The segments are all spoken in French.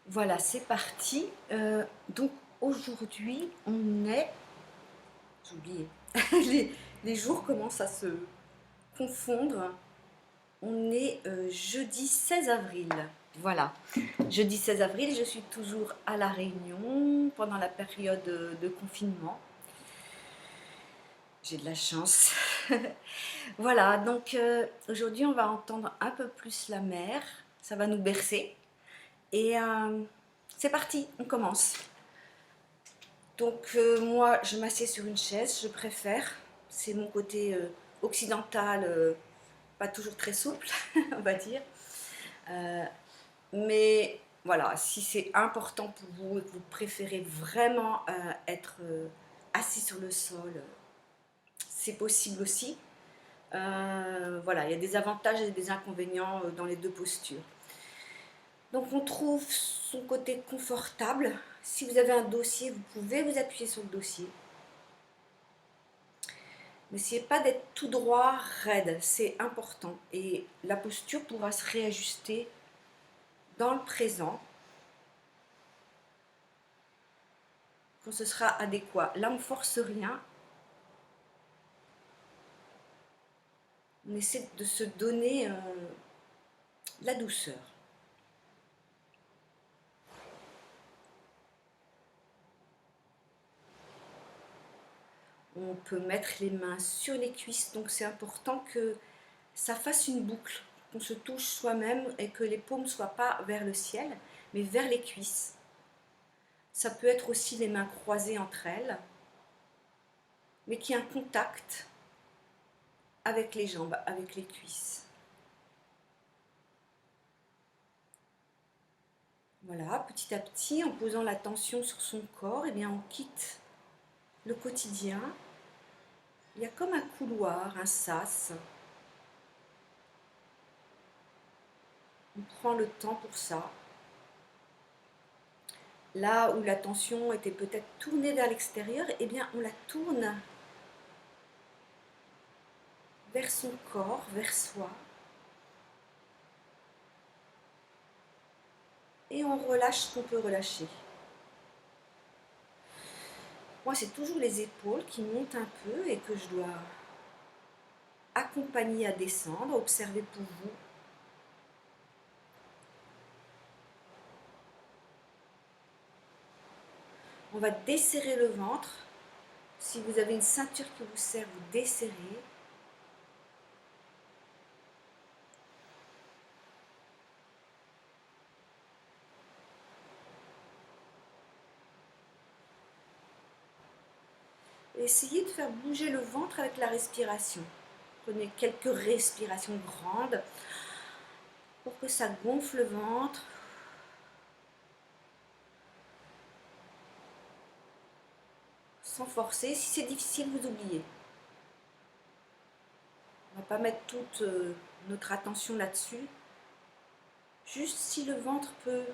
Voilà, c'est parti. Donc aujourd'hui, on est... J'ai oublié. Les jours commencent à se confondre. On est jeudi 16 avril. Voilà. Jeudi 16 avril, je suis toujours à La Réunion pendant la période de confinement. J'ai de la chance. Voilà, donc aujourd'hui, on va entendre un peu plus la mer. Ça va nous bercer. Et c'est parti, on commence. Donc moi, je m'assieds sur une chaise, je préfère. C'est mon côté occidental, pas toujours très souple, on va dire. Euh, mais voilà, si c'est important pour vous et que vous préférez vraiment être assis sur le sol, c'est possible aussi. Voilà, il y a des avantages et des inconvénients dans les deux postures. Donc on trouve son côté confortable. Si vous avez un dossier, vous pouvez vous appuyer sur le dossier. N'essayez pas d'être tout droit, raide, c'est important. Et la posture pourra se réajuster dans le présent quand ce sera adéquat. Là, on ne force rien. On essaie de se donner la douceur. On peut mettre les mains sur les cuisses, donc c'est important que ça fasse une boucle, qu'on se touche soi-même et que les paumes ne soient pas vers le ciel, mais vers les cuisses. Ça peut être aussi les mains croisées entre elles, mais qu'il y ait un contact avec les jambes, avec les cuisses. Voilà, petit à petit, en posant l'attention sur son corps, eh bien, on quitte le quotidien. Il y a comme un couloir, un sas. On prend le temps pour ça. Là où l'attention était peut-être tournée vers l'extérieur, eh bien, on la tourne vers son corps, vers soi. Et on relâche ce qu'on peut relâcher. Moi, c'est toujours les épaules qui montent un peu et que je dois accompagner à descendre, observer pour vous. On va desserrer le ventre. Si vous avez une ceinture qui vous serre, vous desserrez. Et essayez de faire bouger le ventre avec la respiration. Prenez quelques respirations grandes pour que ça gonfle le ventre. Sans forcer. Si c'est difficile, vous oubliez. On ne va pas mettre toute notre attention là-dessus. Juste si le ventre peut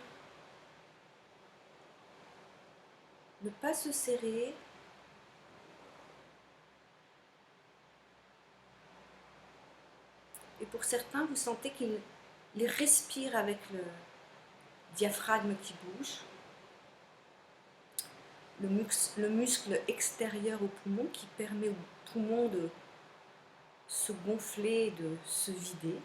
ne pas se serrer. Et pour certains, vous sentez qu'ils respirent avec le diaphragme qui bouge. Le muscle extérieur au poumon qui permet au poumon de se gonfler, de se vider.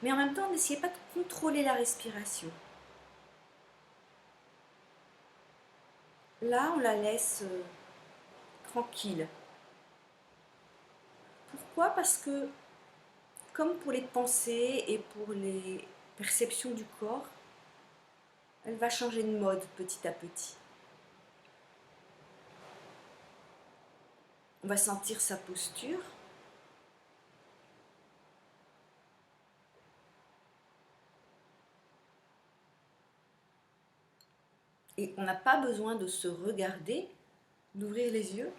Mais en même temps, n'essayez pas de contrôler la respiration. Là, on la laisse tranquille. Pourquoi? Parce que, comme pour les pensées et pour les perceptions du corps, elle va changer de mode petit à petit. On va sentir sa posture. Et on n'a pas besoin de se regarder, d'ouvrir les yeux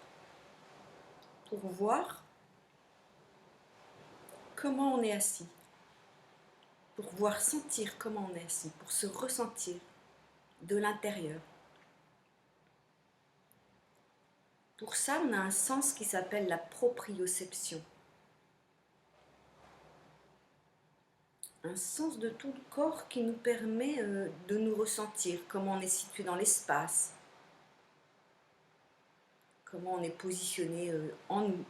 pour voir comment on est assis. pour pouvoir sentir comment on est assis, pour se ressentir de l'intérieur. Pour ça, on a un sens qui s'appelle la proprioception. Un sens de tout le corps qui nous permet de nous ressentir, comment on est situé dans l'espace, comment on est positionné en nous.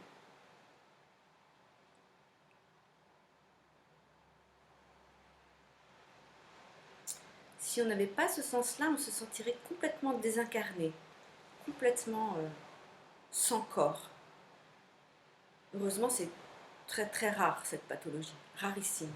Si on n'avait pas ce sens-là, on se sentirait complètement désincarné, complètement sans corps. Heureusement, c'est très très rare cette pathologie, rarissime.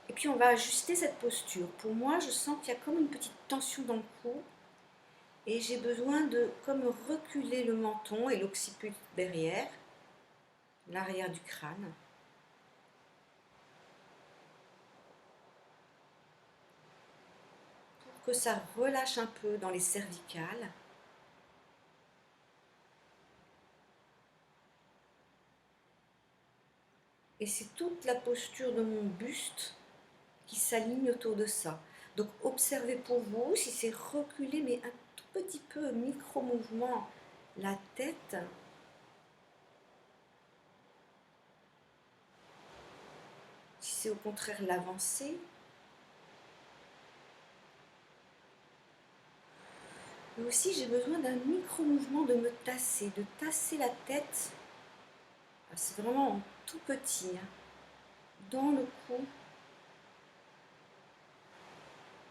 Et puis on va ajuster cette posture. Pour moi, je sens qu'il y a comme une petite tension dans le cou et j'ai besoin de comme reculer le menton et l'occiput derrière, l'arrière du crâne. Pour que ça relâche un peu dans les cervicales. Et c'est toute la posture de mon buste qui s'aligne autour de ça. Donc observez pour vous si c'est reculé, mais un tout petit peu, micro-mouvement, la tête. Si c'est au contraire l'avancée. Mais aussi j'ai besoin d'un micro-mouvement de me tasser, de tasser la tête. C'est vraiment tout petit, hein, dans le cou.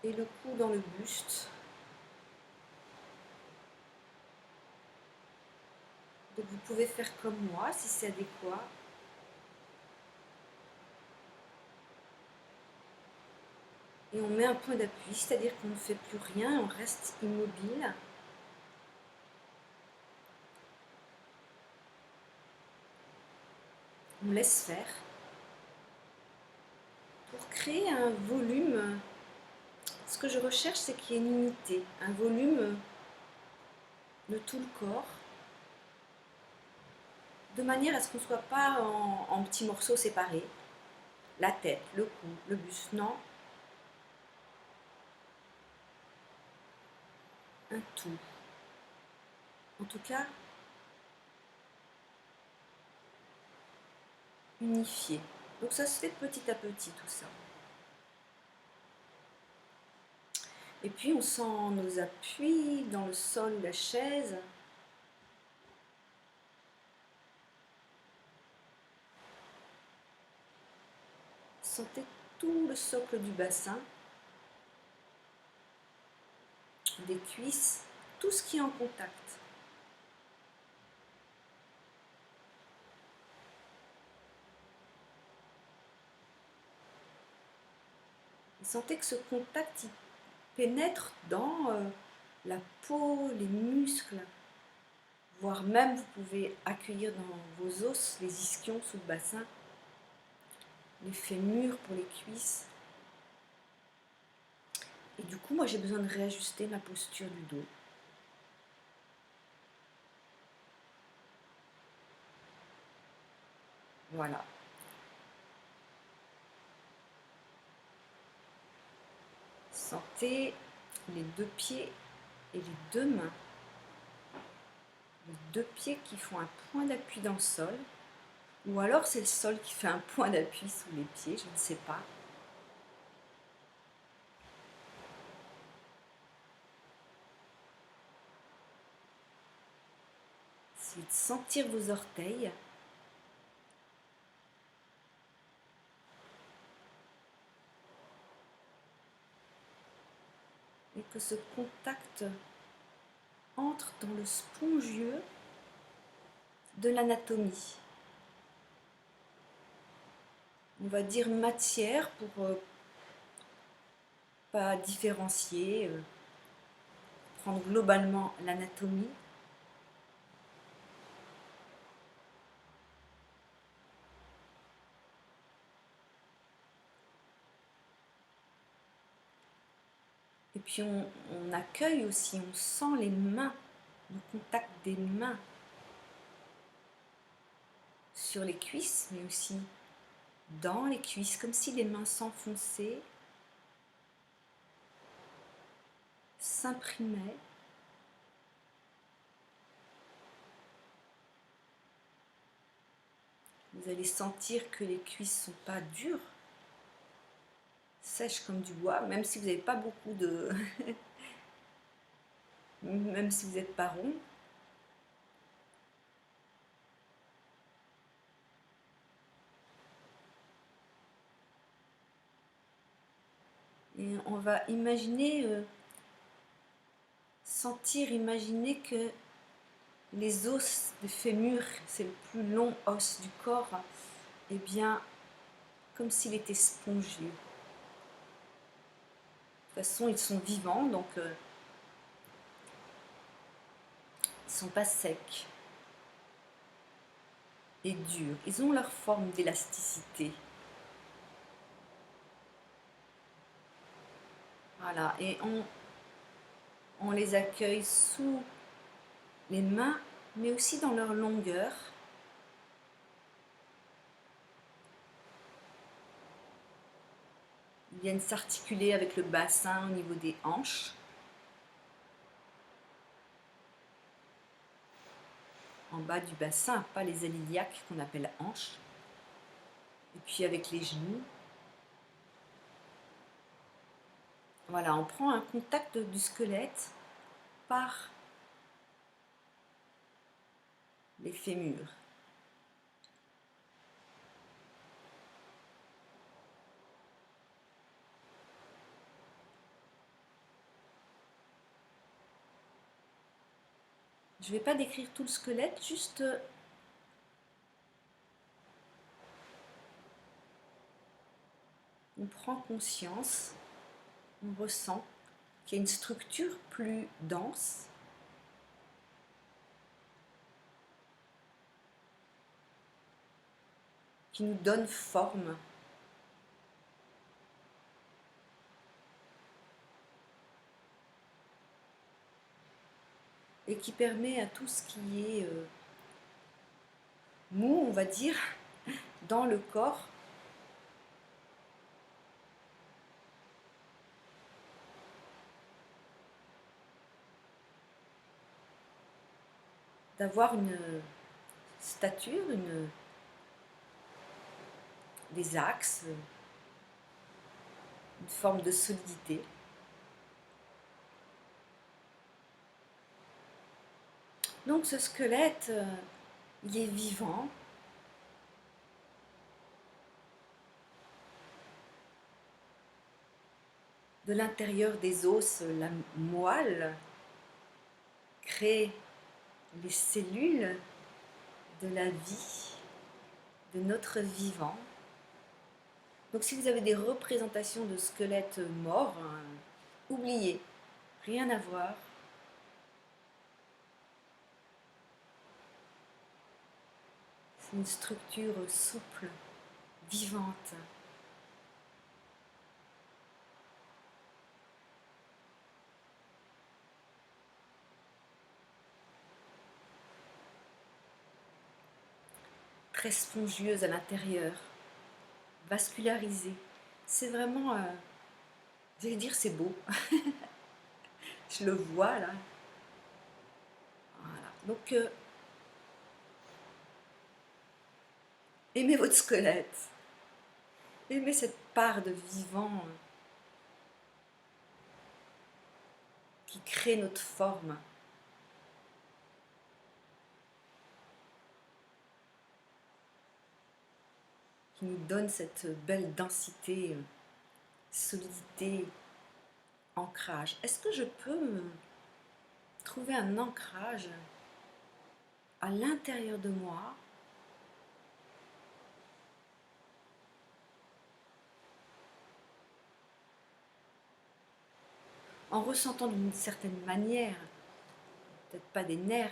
Et le cou dans le buste. Donc vous pouvez faire comme moi si c'est adéquat. Et on met un point d'appui, c'est-à-dire qu'on ne fait plus rien, on reste immobile. On laisse faire. Pour créer un volume, ce que je recherche, c'est qu'il y ait une unité, un volume de tout le corps, de manière à ce qu'on ne soit pas en petits morceaux séparés. La tête, le cou, le buste, non. Un tout. En tout cas, unifié. Donc ça se fait petit à petit tout ça. Et puis on sent nos appuis dans le sol ou la chaise. Sentez tout le socle du bassin, des cuisses, tout ce qui est en contact. Et sentez que ce contact il pénètre dans la peau, les muscles, voire même vous pouvez accueillir dans vos os les ischions sous le bassin, les fémurs pour les cuisses. Et du coup, moi j'ai besoin de réajuster ma posture du dos. Voilà. Sentez les deux pieds et les deux mains. Les deux pieds qui font un point d'appui dans le sol. Ou alors c'est le sol qui fait un point d'appui sous les pieds, je ne sais pas. C'est de sentir vos orteils. Et que ce contact entre dans le spongieux de l'anatomie. On va dire matière pour pas différencier, prendre globalement l'anatomie. Et puis on accueille aussi, on sent les mains, le contact des mains sur les cuisses, mais aussi dans les cuisses, comme si les mains s'enfonçaient, s'imprimaient. Vous allez sentir que les cuisses ne sont pas dures, sèches comme du bois, même si vous n'avez pas beaucoup de... même si vous n'êtes pas rond. Et on va imaginer, imaginer que les os des fémurs, c'est le plus long os du corps, eh bien, comme s'il était spongieux. De toute façon, ils sont vivants, donc ils ne sont pas secs et durs. Ils ont leur forme d'élasticité. Voilà, et on les accueille sous les mains, mais aussi dans leur longueur. Ils viennent s'articuler avec le bassin au niveau des hanches. En bas du bassin, pas les ailes iliaques qu'on appelle hanches. Et puis avec les genoux. Voilà, on prend un contact du squelette par les fémurs. Je ne vais pas décrire tout le squelette, juste on prend conscience, on ressent qu'il y a une structure plus dense, qui nous donne forme. Et qui permet à tout ce qui est mou, on va dire, dans le corps, d'avoir une stature, des axes, une forme de solidité. Donc ce squelette, il est vivant. De l'intérieur des os, la moelle crée les cellules de la vie, de notre vivant. Donc si vous avez des représentations de squelettes morts, oubliez, rien à voir. C'est une structure souple, vivante. Très spongieuse à l'intérieur, vascularisée. C'est vraiment, j'allais dire c'est beau. Je le vois là. Voilà. Donc, aimez votre squelette. Aimez cette part de vivant qui crée notre forme. Qui nous donne cette belle densité, solidité, ancrage. Est-ce que je peux trouver un ancrage à l'intérieur de moi en ressentant d'une certaine manière, peut-être pas des nerfs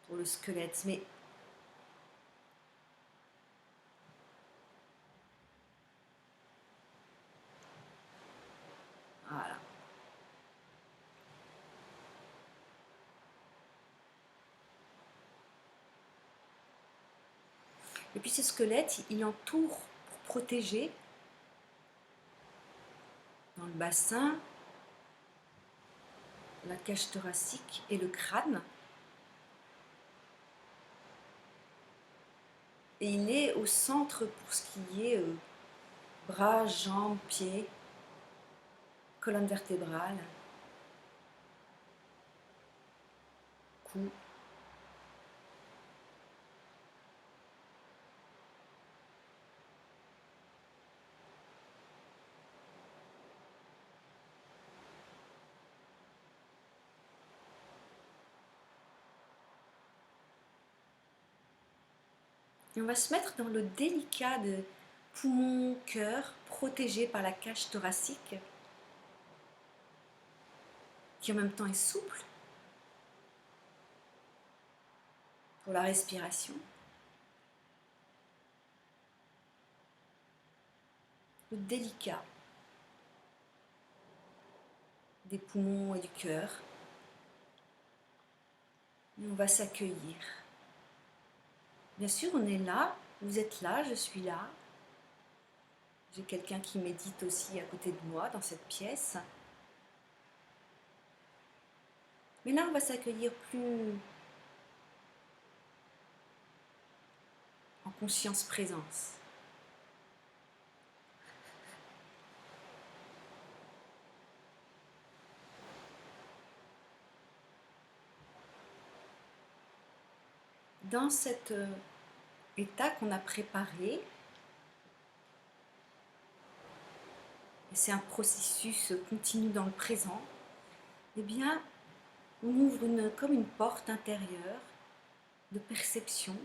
pour le squelette, mais voilà. Et puis ce squelette, il entoure pour protéger dans le bassin, la cage thoracique et le crâne. Et il est au centre pour ce qui est bras, jambes, pieds, colonne vertébrale, cou. Et on va se mettre dans le délicat de poumon, cœur, protégé par la cage thoracique, qui en même temps est souple pour la respiration. Le délicat des poumons et du cœur. Et on va s'accueillir. Bien sûr, on est là, vous êtes là, je suis là. J'ai quelqu'un qui médite aussi à côté de moi dans cette pièce. Mais là, on va s'accueillir plus en conscience-présence. Dans cet état qu'on a préparé, et c'est un processus continu dans le présent, eh bien, on ouvre comme une porte intérieure de perception.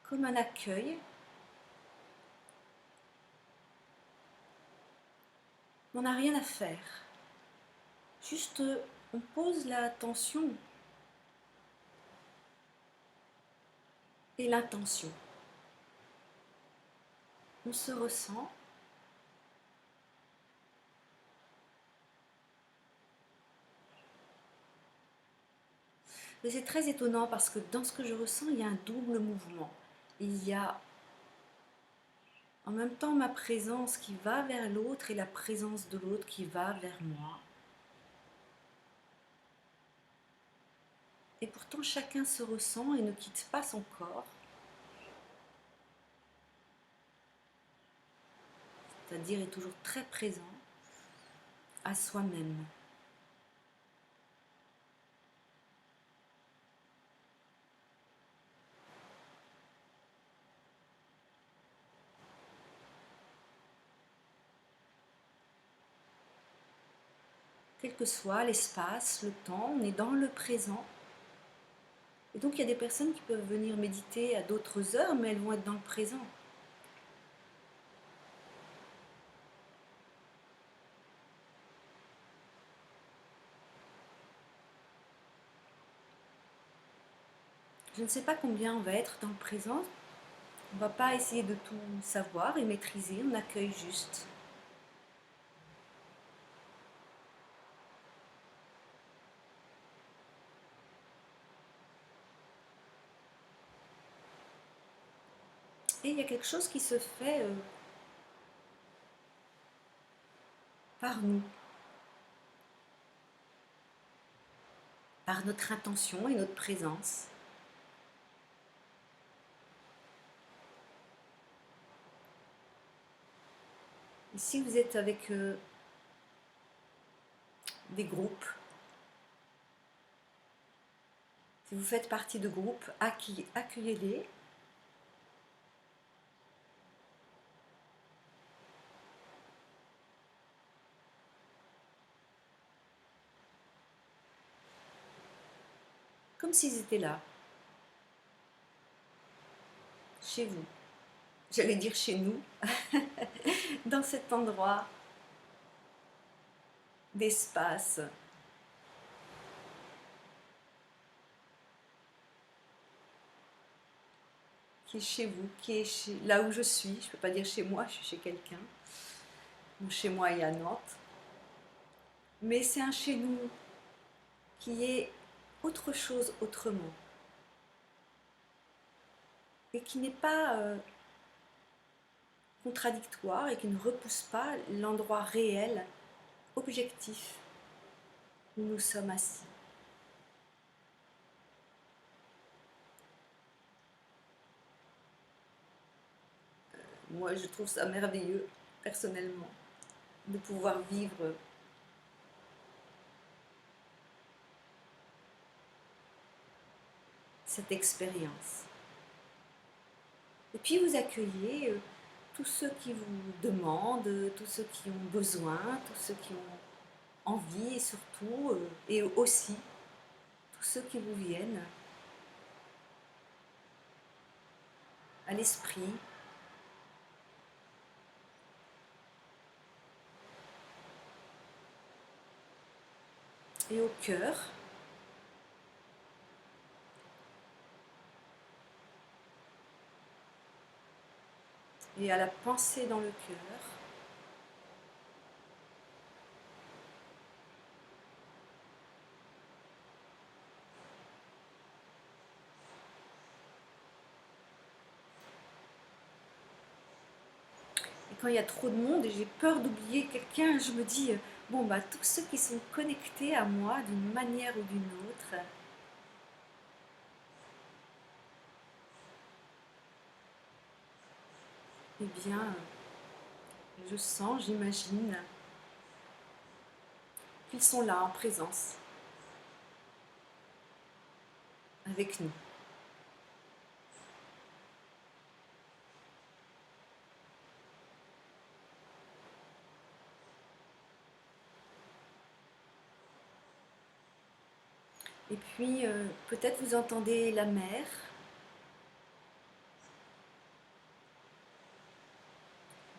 Comme un accueil. On n'a rien à faire. Juste, on pose l'attention et l'intention. On se ressent. Mais c'est très étonnant parce que dans ce que je ressens, il y a un double mouvement. Il y a en même temps ma présence qui va vers l'autre et la présence de l'autre qui va vers moi. Et pourtant chacun se ressent et ne quitte pas son corps. C'est-à-dire est toujours très présent à soi-même. Quel que soit l'espace, le temps, on est dans le présent. Et donc il y a des personnes qui peuvent venir méditer à d'autres heures, mais elles vont être dans le présent. Je ne sais pas combien on va être dans le présent. On ne va pas essayer de tout savoir et maîtriser, on accueille juste. Et il y a quelque chose qui se fait par nous, par notre intention et notre présence. Et si vous êtes avec des groupes, si vous faites partie de groupes, accueillez-les. Comme s'ils étaient là, chez vous. J'allais dire chez nous, dans cet endroit d'espace. Qui est chez vous, qui est là où je suis. Je ne peux pas dire chez moi, je suis chez quelqu'un. Mon chez moi est à Nantes. Mais c'est un chez nous qui est autre chose autrement et qui n'est pas contradictoire et qui ne repousse pas l'endroit réel, objectif où nous sommes assis. Moi, je trouve ça merveilleux, personnellement, de pouvoir vivre cette expérience. Et puis vous accueillez tous ceux qui vous demandent, tous ceux qui ont besoin, tous ceux qui ont envie et surtout, et aussi tous ceux qui vous viennent à l'esprit. Et au cœur. Et à la pensée dans le cœur. Et quand il y a trop de monde et j'ai peur d'oublier quelqu'un, je me dis, bon bah tous ceux qui sont connectés à moi d'une manière ou d'une autre, eh bien, je sens, j'imagine qu'ils sont là en présence avec nous. Et puis, peut-être vous entendez la mer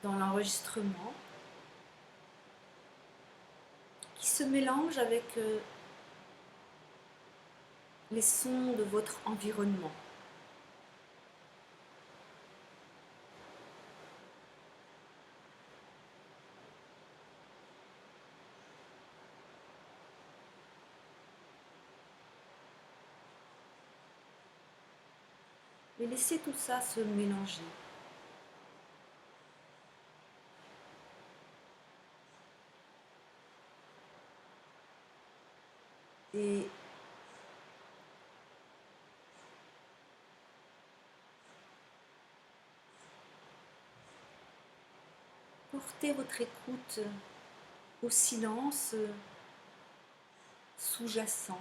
dans l'enregistrement qui se mélange avec les sons de votre environnement. Et laissez tout ça se mélanger. Et portez votre écoute au silence sous-jacent.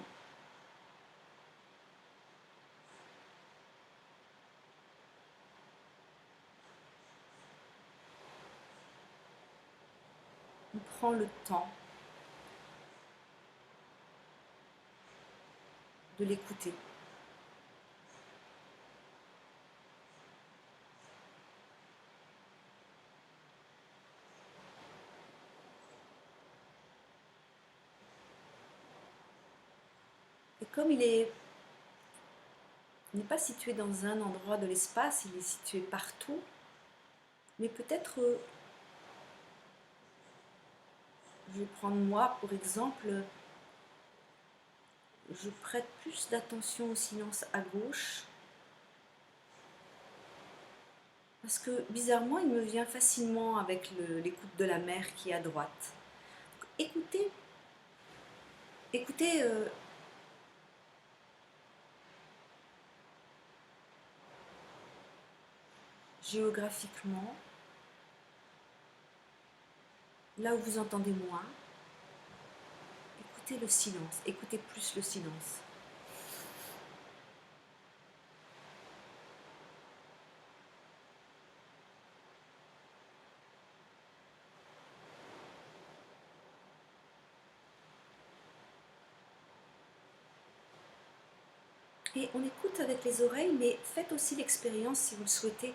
On prend le temps de l'écouter. Et comme il n'est pas situé dans un endroit de l'espace, il est situé partout, mais peut-être, je vais prendre moi pour exemple, je prête plus d'attention au silence à gauche, parce que bizarrement, il me vient facilement avec l'écoute de la mer qui est à droite. Écoutez, écoutez géographiquement, là où vous entendez moins, écoutez le silence, écoutez plus le silence. Et on écoute avec les oreilles, mais faites aussi l'expérience, si vous le souhaitez,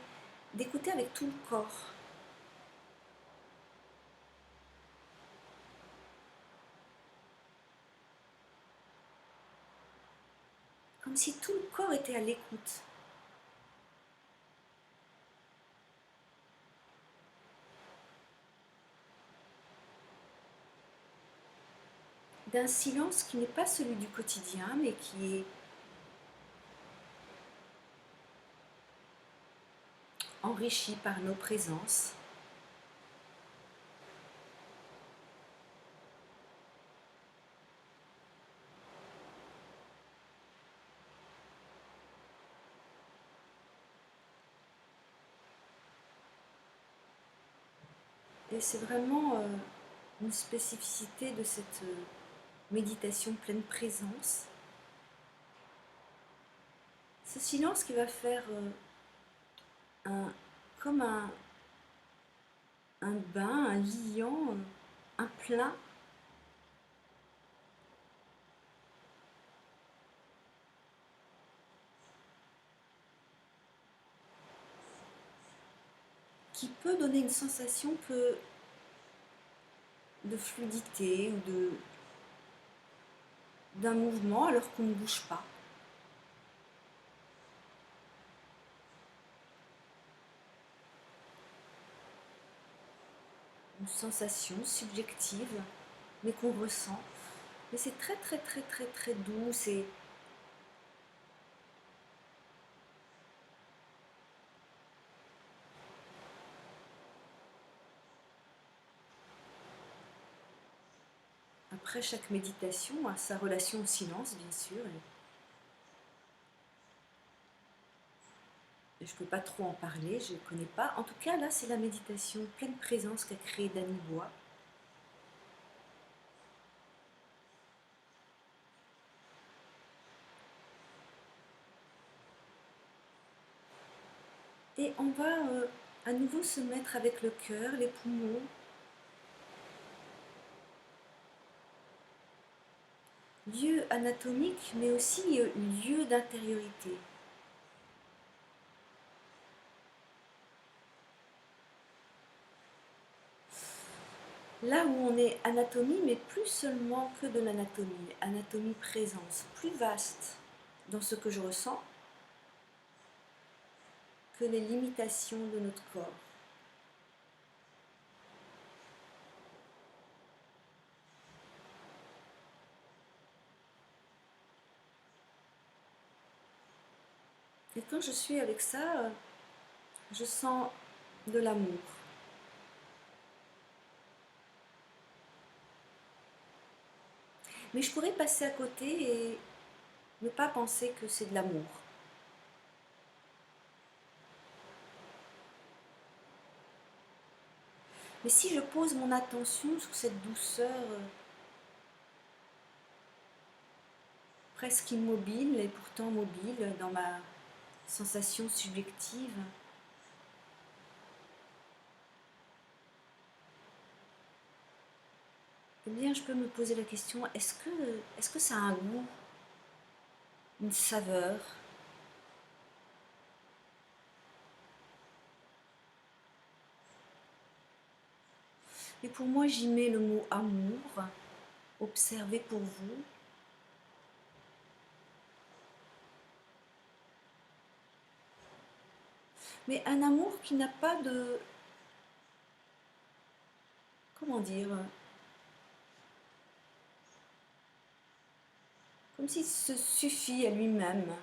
d'écouter avec tout le corps. Comme si tout le corps était à l'écoute. d'un silence qui n'est pas celui du quotidien, mais qui est enrichi par nos présences. Et c'est vraiment une spécificité de cette méditation pleine présence. Ce silence qui va faire comme un bain, un liant, un plein. Qui peut donner une sensation de fluidité ou d'un mouvement alors qu'on ne bouge pas. Une sensation subjective, mais qu'on ressent. Mais c'est très très très très très doux. Après, chaque méditation a sa relation au silence, bien sûr. Et je ne peux pas trop en parler, je ne connais pas. En tout cas, là, c'est la méditation pleine présence qu'a créée Danny Bois. Et on va à nouveau se mettre avec le cœur, les poumons, lieu anatomique, mais aussi lieu d'intériorité. Là où on est anatomie, mais plus seulement que de l'anatomie, anatomie présence, plus vaste dans ce que je ressens que les limitations de notre corps. Et quand je suis avec ça, je sens de l'amour. Mais je pourrais passer à côté et ne pas penser que c'est de l'amour. Mais si je pose mon attention sur cette douceur presque immobile et pourtant mobile dans ma sensation subjective, eh bien je peux me poser la question, est-ce que ça a un goût, une saveur? Et pour moi, j'y mets le mot amour, observé pour vous. Mais un amour qui n'a pas de... Comment dire? Comme s'il se suffit à lui-même.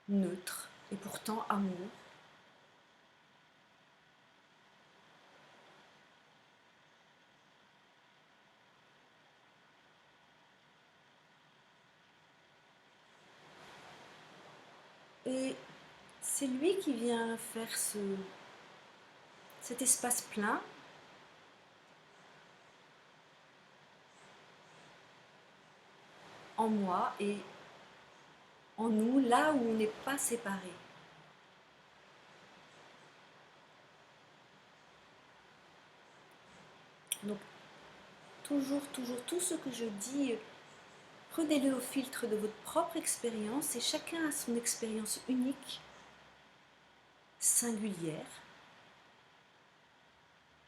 Neutre, et pourtant amour. Et c'est lui qui vient faire cet espace plein en moi et en nous, là où on n'est pas séparés. Donc, toujours, toujours, tout ce que je dis, prenez-le au filtre de votre propre expérience et chacun a son expérience unique, singulière.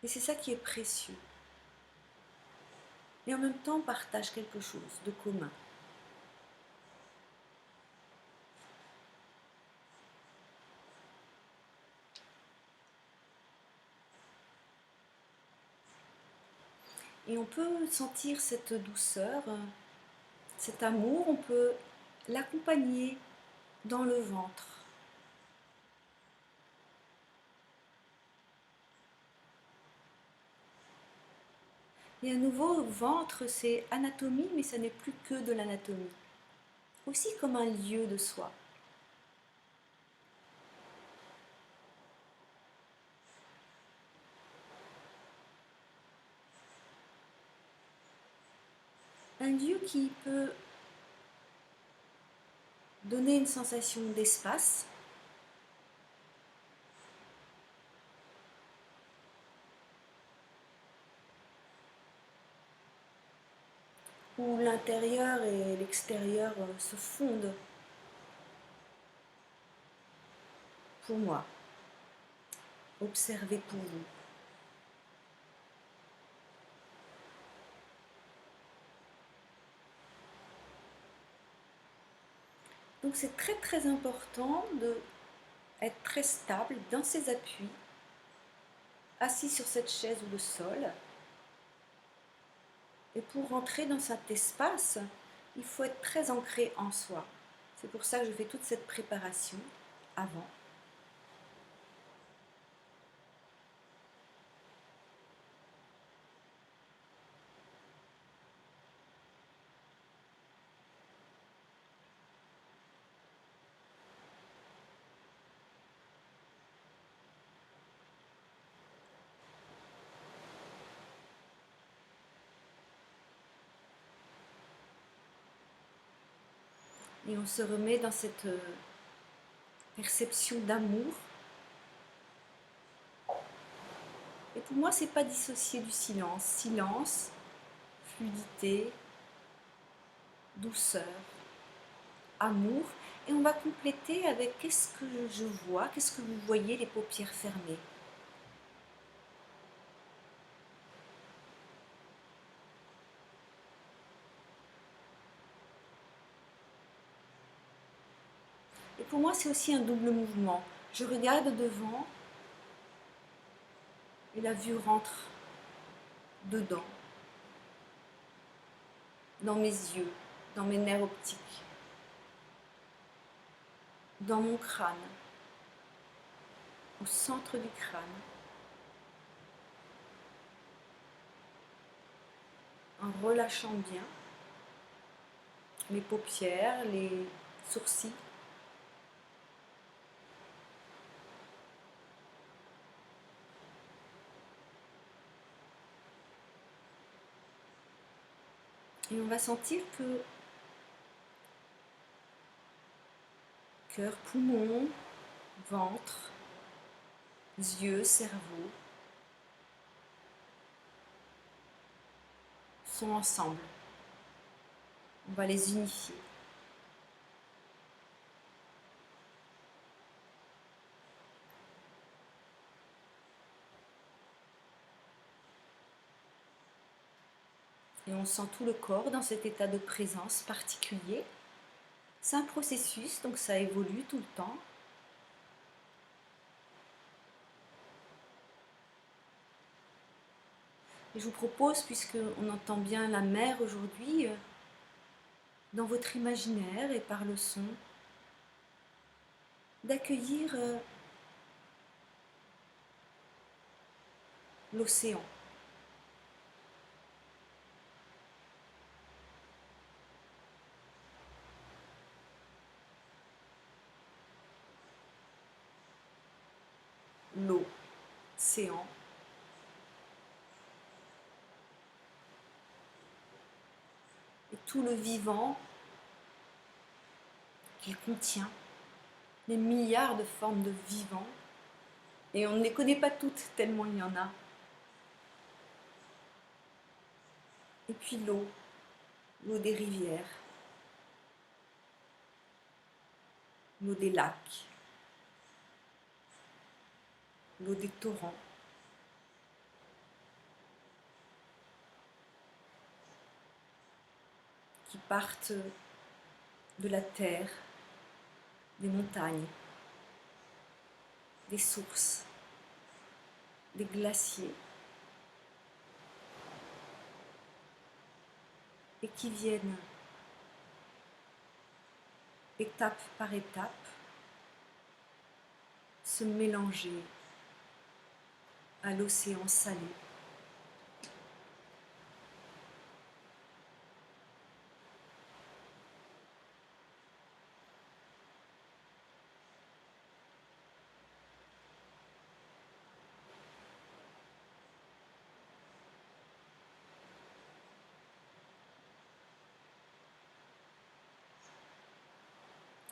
Et c'est ça qui est précieux. Et en même temps, on partage quelque chose de commun. Et on peut sentir cette douceur, cet amour, on peut l'accompagner dans le ventre. Et à nouveau, ventre, c'est anatomie, mais ça n'est plus que de l'anatomie. Aussi comme un lieu de soi. Un lieu qui peut donner une sensation d'espace, où l'intérieur et l'extérieur se fondent pour moi. Observez pour vous. Donc c'est très très important d'être très stable dans ses appuis, assis sur cette chaise ou le sol. Et pour rentrer dans cet espace, il faut être très ancré en soi. C'est pour ça que je fais toute cette préparation avant. Et on se remet dans cette perception d'amour. Et pour moi, c'est pas dissocié du silence. Silence, fluidité, douceur, amour. Et on va compléter avec qu'est-ce que je vois, qu'est-ce que vous voyez, les paupières fermées. Et pour moi, c'est aussi un double mouvement. Je regarde devant et la vue rentre dedans, dans mes yeux, dans mes nerfs optiques, dans mon crâne, au centre du crâne, en relâchant bien les paupières, les sourcils. Et on va sentir que cœur, poumon, ventre, yeux, cerveau sont ensemble. On va les unifier. Et on sent tout le corps dans cet état de présence particulier. C'est un processus, donc ça évolue tout le temps. Et je vous propose, puisqu'on entend bien la mer aujourd'hui, dans votre imaginaire et par le son, d'accueillir l'océan. L'océan. Et tout le vivant qu'il contient, les milliards de formes de vivants, et on ne les connaît pas toutes tellement il y en a. Et puis l'eau des rivières, l'eau des lacs, l'eau des torrents. Qui partent de la terre, des montagnes, des sources, des glaciers. et qui viennent étape par étape se mélanger à l'océan salé.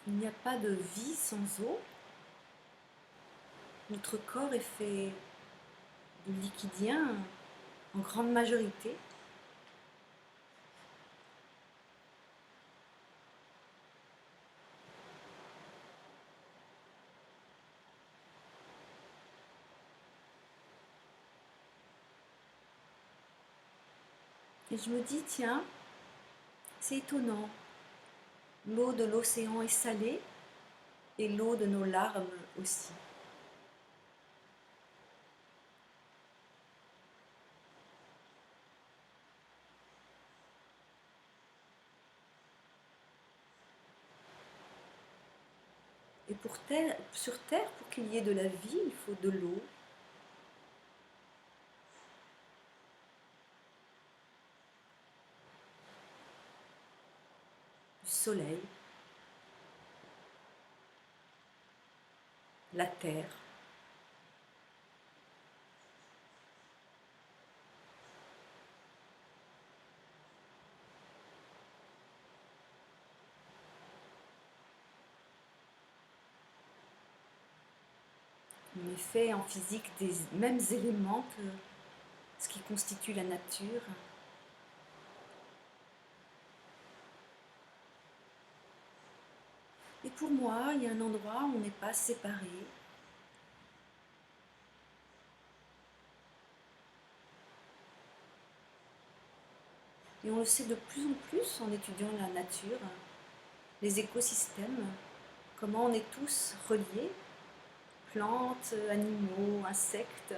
Il n'y a pas de vie sans eau. Notre corps est fait de liquidien en grande majorité. Et je me dis, tiens, c'est étonnant. L'eau de l'océan est salée et l'eau de nos larmes aussi. Et sur Terre, pour qu'il y ait de la vie, il faut de l'eau, du soleil, la terre. On est fait en physique des mêmes éléments que ce qui constitue la nature. Et pour moi, il y a un endroit où on n'est pas séparés. Et on le sait de plus en plus en étudiant la nature, les écosystèmes, comment on est tous reliés, plantes, animaux, insectes,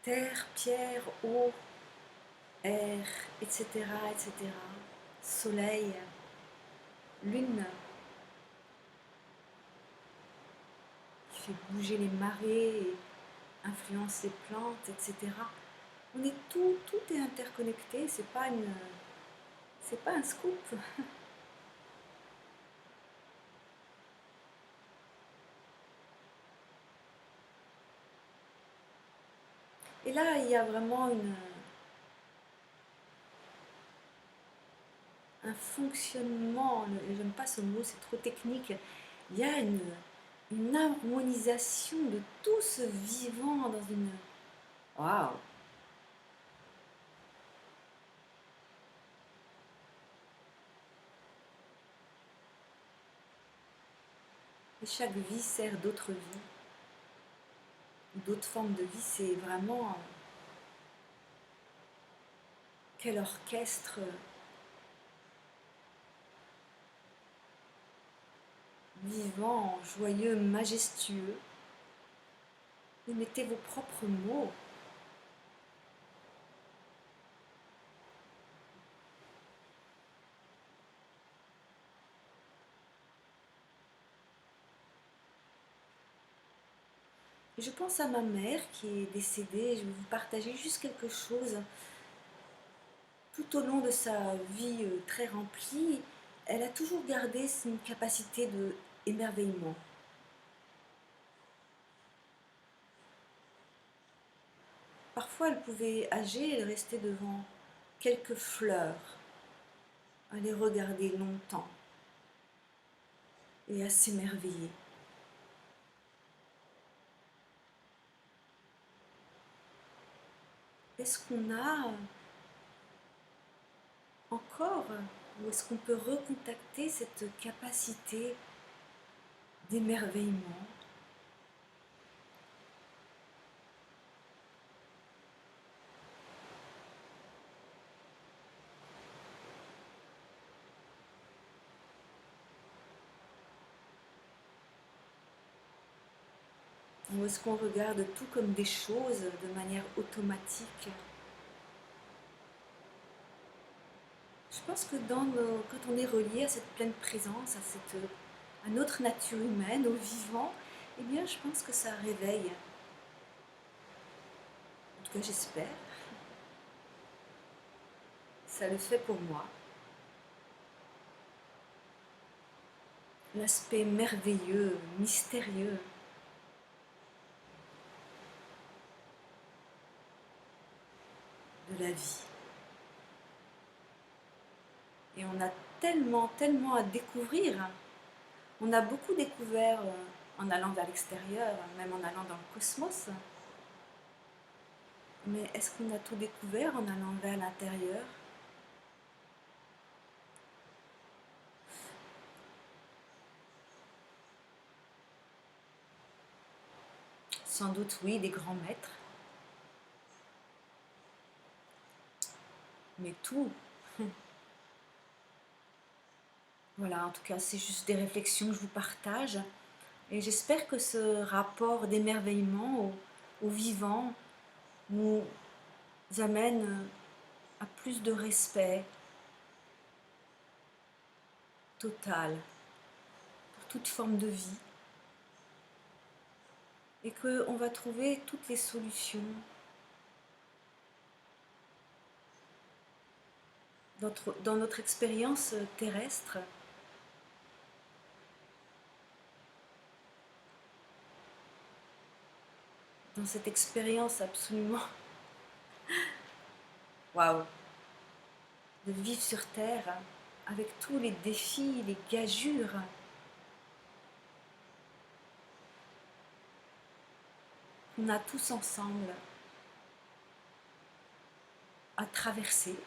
terre, pierre, eau, air, etc., etc., soleil, lune, qui fait bouger les marées et influence les plantes, etc. On est tout est interconnecté, c'est pas un scoop. Et là, il y a vraiment un fonctionnement, j'aime pas ce mot, c'est trop technique. Il y a une harmonisation de tout ce vivant dans une... Waouh! Et chaque vie sert d'autres vies, d'autres formes de vie. C'est vraiment quel orchestre vivant, joyeux, majestueux. Vous mettez vos propres mots. Et je pense à ma mère qui est décédée. Je vais vous partager juste quelque chose. Tout au long de sa vie très remplie, elle a toujours gardé une capacité de émerveillement. Parfois, elle pouvait, âgée, elle restait devant quelques fleurs, à les regarder longtemps et à s'émerveiller. Est-ce qu'on a encore, ou est-ce qu'on peut recontacter cette capacité d'émerveillement? Ou est-ce qu'on regarde tout comme des choses de manière automatique? pense que quand on est relié à cette pleine présence, à notre nature humaine, au vivant, eh bien, je pense que ça réveille. En tout cas, j'espère. Ça le fait pour moi. L'aspect merveilleux, mystérieux de la vie. Et on a tellement, tellement à découvrir. On a beaucoup découvert en allant vers l'extérieur, même en allant dans le cosmos. Mais est-ce qu'on a tout découvert en allant vers l'intérieur? Sans doute oui, des grands maîtres. Mais tout. Voilà, en tout cas, c'est juste des réflexions que je vous partage. Et j'espère que ce rapport d'émerveillement au vivant nous amène à plus de respect total pour toute forme de vie. Et qu'on va trouver toutes les solutions dans notre expérience terrestre. Dans cette expérience absolument waouh, de vivre sur Terre avec tous les défis, les gageures qu'on a tous ensemble à traverser.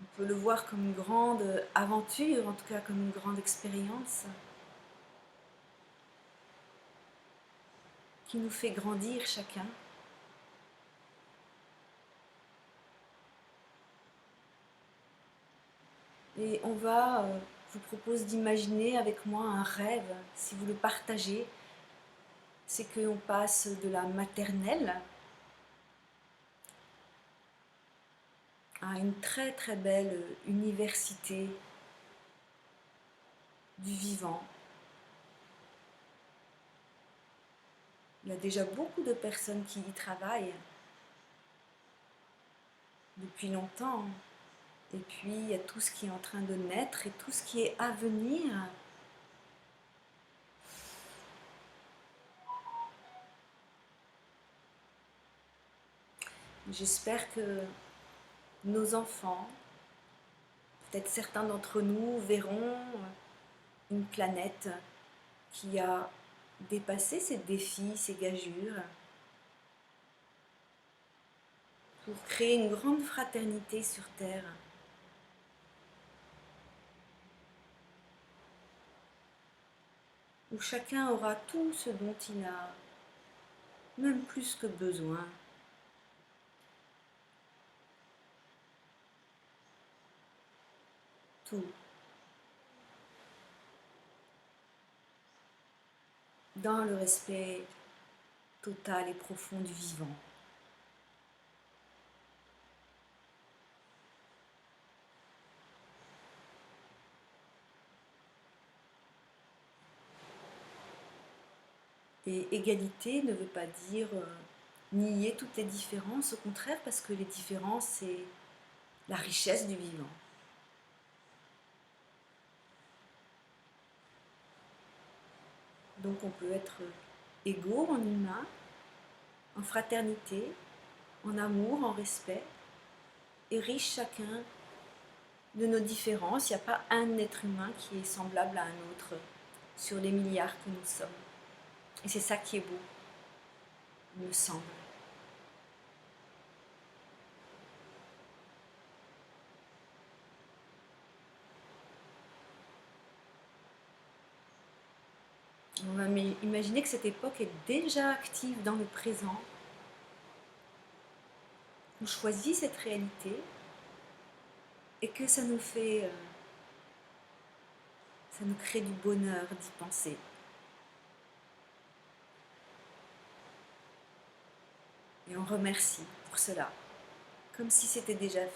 On peut le voir comme une grande aventure, en tout cas comme une grande expérience qui nous fait grandir chacun. Et je vous propose d'imaginer avec moi un rêve, si vous le partagez, c'est qu'on passe de la maternelle à une très très belle université du vivant. Il y a déjà beaucoup de personnes qui y travaillent depuis longtemps. Et puis il y a tout ce qui est en train de naître et tout ce qui est à venir. J'espère que nos enfants, peut-être certains d'entre nous, verront une planète qui a dépassé ses défis, ses gageures, pour créer une grande fraternité sur Terre. Où chacun aura tout ce dont il a, même plus que besoin. Tout. Dans le respect total et profond du vivant. Et égalité ne veut pas dire nier toutes les différences, au contraire, parce que les différences, c'est la richesse du vivant. Donc on peut être égaux en humain, en fraternité, en amour, en respect, et riche chacun de nos différences. Il n'y a pas un être humain qui est semblable à un autre sur les milliards que nous sommes. Et c'est ça qui est beau, il me semble. On va imaginer que cette époque est déjà active dans le présent. On choisit cette réalité et que ça nous fait Ça nous crée du bonheur d'y penser. Et on remercie pour cela, comme si c'était déjà fait.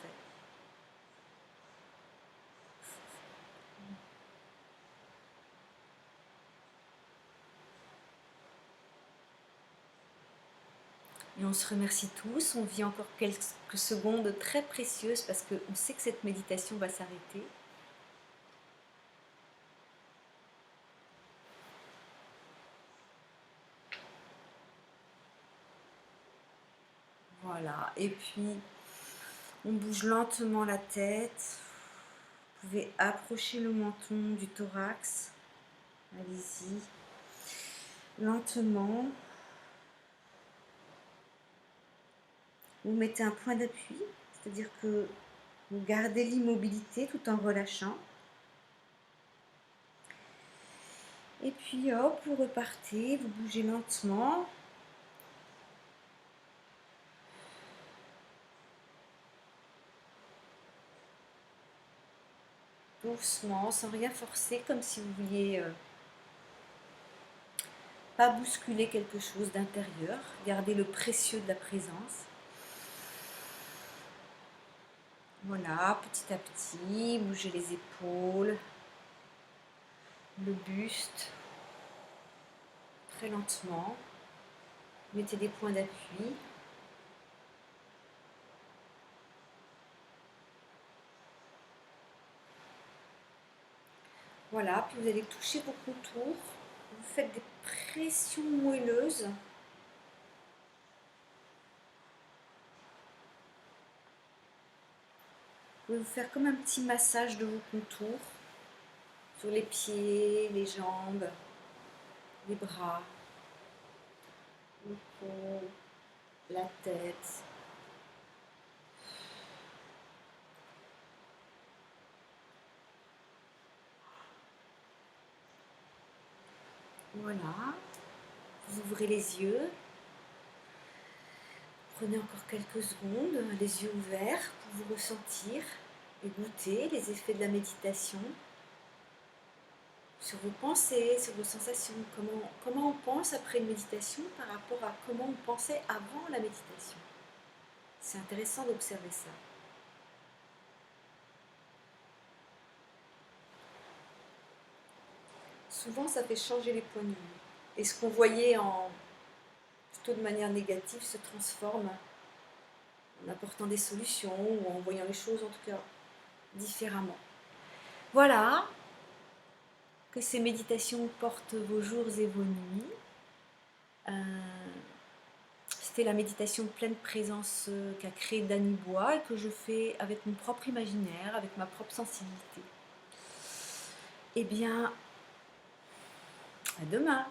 Et on se remercie tous, on vit encore quelques secondes très précieuses parce qu'on sait que cette méditation va s'arrêter. Voilà, et puis on bouge lentement la tête. Vous pouvez approcher le menton du thorax. Allez-y. Lentement. Vous mettez un point d'appui, c'est-à-dire que vous gardez l'immobilité tout en relâchant. Et puis hop, vous repartez, vous bougez lentement. Doucement, sans rien forcer, comme si vous vouliez pas bousculer quelque chose d'intérieur. Gardez le précieux de la présence. Voilà, petit à petit, bougez les épaules, le buste, très lentement. Mettez des points d'appui. Voilà, puis vous allez toucher vos contours. Vous faites des pressions moelleuses. Vous pouvez vous faire comme un petit massage de vos contours sur les pieds, les jambes, les bras, le cou, la tête. Voilà, vous ouvrez les yeux. Prenez encore quelques secondes, les yeux ouverts, pour vous ressentir et goûter les effets de la méditation sur vos pensées, sur vos sensations. Comment on pense après une méditation par rapport à comment on pensait avant la méditation. C'est intéressant d'observer ça. Souvent, ça fait changer les points de vue. Et ce qu'on voyait plutôt de manière négative se transforme en apportant des solutions ou en voyant les choses en tout cas différemment. Voilà, que ces méditations portent vos jours et vos nuits. C'était la méditation pleine présence qu'a créée Danny Bois et que je fais avec mon propre imaginaire, avec ma propre sensibilité. Eh bien, à demain!